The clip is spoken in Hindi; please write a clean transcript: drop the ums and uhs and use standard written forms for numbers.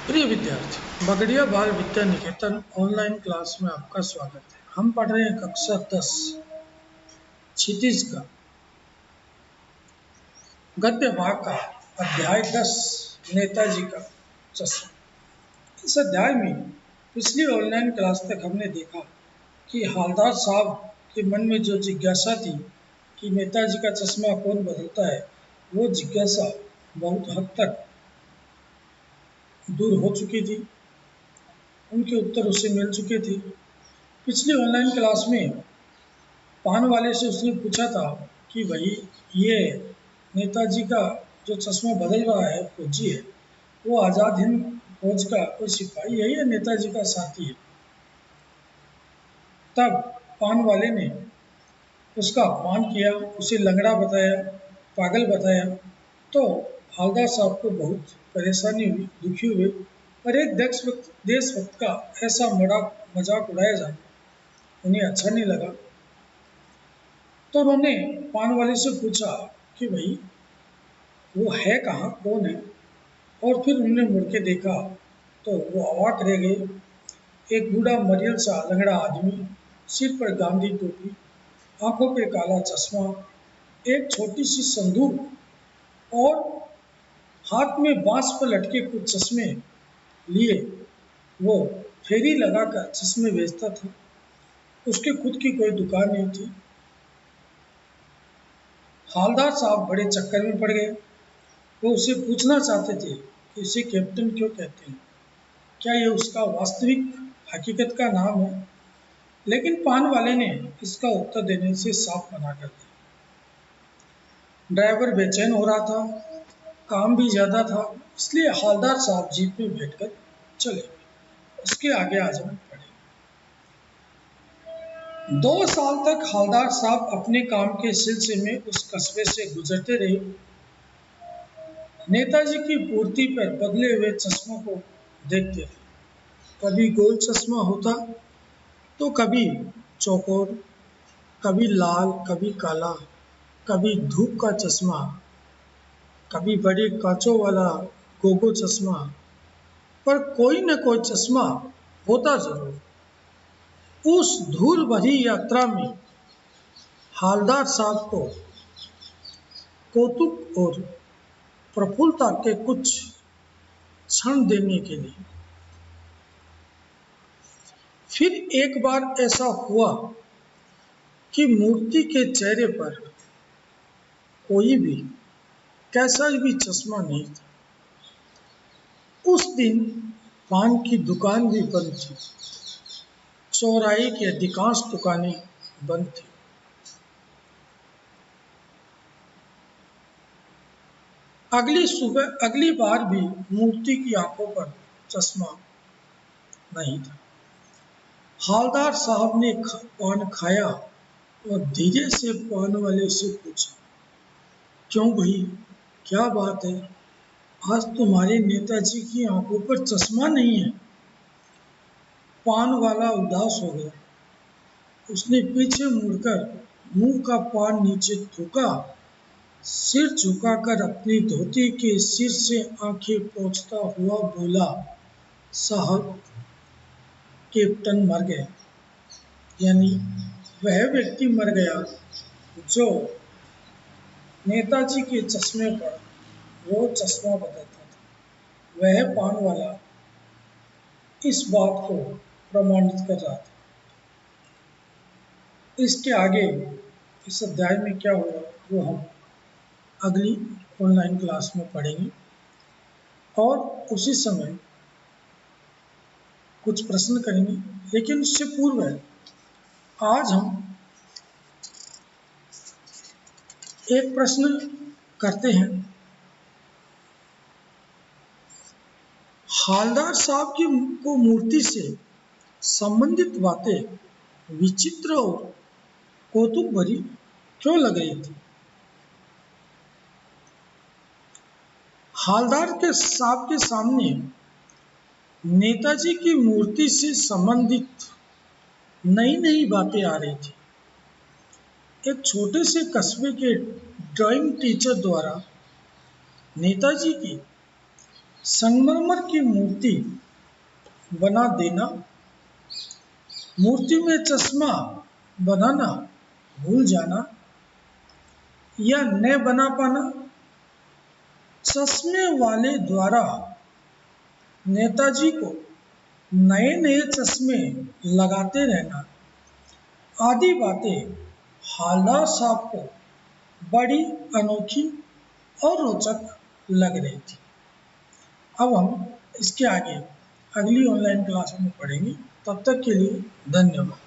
प्रिय विद्यार्थी, बगड़िया बाल विद्या निकेतन ऑनलाइन क्लास में आपका स्वागत है। हम पढ़ रहे हैं कक्षा 10 क्षितिज का गद्य भाग का अध्याय 10 नेताजी का चश्मा। इस अध्याय में पिछली ऑनलाइन क्लास तक हमने देखा कि हालदार साहब के मन में जो जिज्ञासा थी कि नेताजी का चश्मा कौन बदलता है, वो जिज्ञासा बहुत हद तक दूर हो चुकी थी। उनके उत्तर उससे मिल चुके थे। पिछली ऑनलाइन क्लास में पान वाले से उसने पूछा था कि भाई ये नेताजी का जो चश्मा बदल रहा है फौजी है, वो आज़ाद हिंद फौज का कोई सिपाही है या नेताजी का साथी है। तब पान वाले ने उसका अपमान किया, उसे लंगड़ा बताया, पागल बताया। तो हवलदार साहब को बहुत परेशानी हुई, दुखी हुए और एक देशभक्त का ऐसा मजाक उड़ाया जाना उन्हें अच्छा नहीं लगा। तो उन्होंने पान वाले से पूछा कि भाई वो है कहाँ, कौन है। और फिर उन्होंने मुड़ के देखा तो वो अवाक रह गए। एक बूढ़ा मरियल सा लंगड़ा आदमी, सिर पर गांधी टोपी, आंखों पे काला चश्मा, एक छोटी सी संदूक और हाथ में बांस पर लटके कुछ चश्मे लिए वो फेरी लगाकर चश्मे बेचता था। उसके खुद की कोई दुकान नहीं थी। हालदार साहब बड़े चक्कर में पड़ गए। वो उसे पूछना चाहते थे कि इसे कैप्टन क्यों कहते हैं, क्या यह उसका वास्तविक हकीकत का नाम है। लेकिन पान वाले ने इसका उत्तर देने से साफ मना कर दिया। ड्राइवर बेचैन हो रहा था, काम भी ज्यादा था, इसलिए हालदार साहब जीप में बैठकर चले गए। उसके आगे आजम पड़े। 2 साल तक हालदार साहब अपने काम के सिलसिले में उस कस्बे से गुजरते रहे। नेताजी की पूर्ति पर बदले हुए चश्मों को देखते थे। कभी गोल चश्मा होता तो कभी चौकोर, कभी लाल, कभी काला, कभी धूप का चश्मा, कभी बड़े कांचों वाला गोगो चश्मा, पर कोई न कोई चश्मा होता जरूर। उस धूल भरी यात्रा में हालदार साहब को कौतुक और प्रफुल्लता के कुछ क्षण देने के लिए फिर एक बार ऐसा हुआ कि मूर्ति के चेहरे पर कोई भी कैसा भी चश्मा नहीं था। उस दिन पान की दुकान भी बंद थी। चौराहे की अधिकांश दुकानें बंद थी। अगली बार भी मूर्ति की आंखों पर चश्मा नहीं था। हालदार साहब ने पान खाया और धीरे से पान वाले से पूछा, क्यों भाई, क्या बात है, आज तुम्हारे नेताजी की आंखों पर चश्मा नहीं है। पान वाला उदास हो गया। उसने पीछे मुड़कर मुंह का पान नीचे थूका, सिर झुकाकर अपनी धोती के सिर से आंखें पोंछता हुआ बोला, साहब, कैप्टन मर गया। यानी वह व्यक्ति मर गया जो नेताजी के चश्मे पर रोज चश्मा बदलता था। वह पान वाला इस बात को प्रमाणित कर रहा था। इसके आगे इस अध्याय में क्या होगा वो हम अगली ऑनलाइन क्लास में पढ़ेंगे और उसी समय कुछ प्रश्न करेंगे। लेकिन उससे पूर्व आज हम एक प्रश्न करते हैं। हालदार साहब की को मूर्ति से संबंधित बातें विचित्र और कौतुक भरी क्यों लग रही थी। हालदार के साहब के सामने नेताजी की मूर्ति से संबंधित नई नई बातें आ रही थी। एक छोटे से कस्बे के ड्राइंग टीचर द्वारा नेताजी की संगमरमर की मूर्ति बना देना, मूर्ति में चश्मा बनाना भूल जाना या न बना पाना, चश्मे वाले द्वारा नेताजी को नए नए चश्मे लगाते रहना आदि बातें हालदार साहब को बड़ी अनोखी और रोचक लग रही थी। अब हम इसके आगे अगली ऑनलाइन क्लास में पढ़ेंगे। तब तक के लिए धन्यवाद।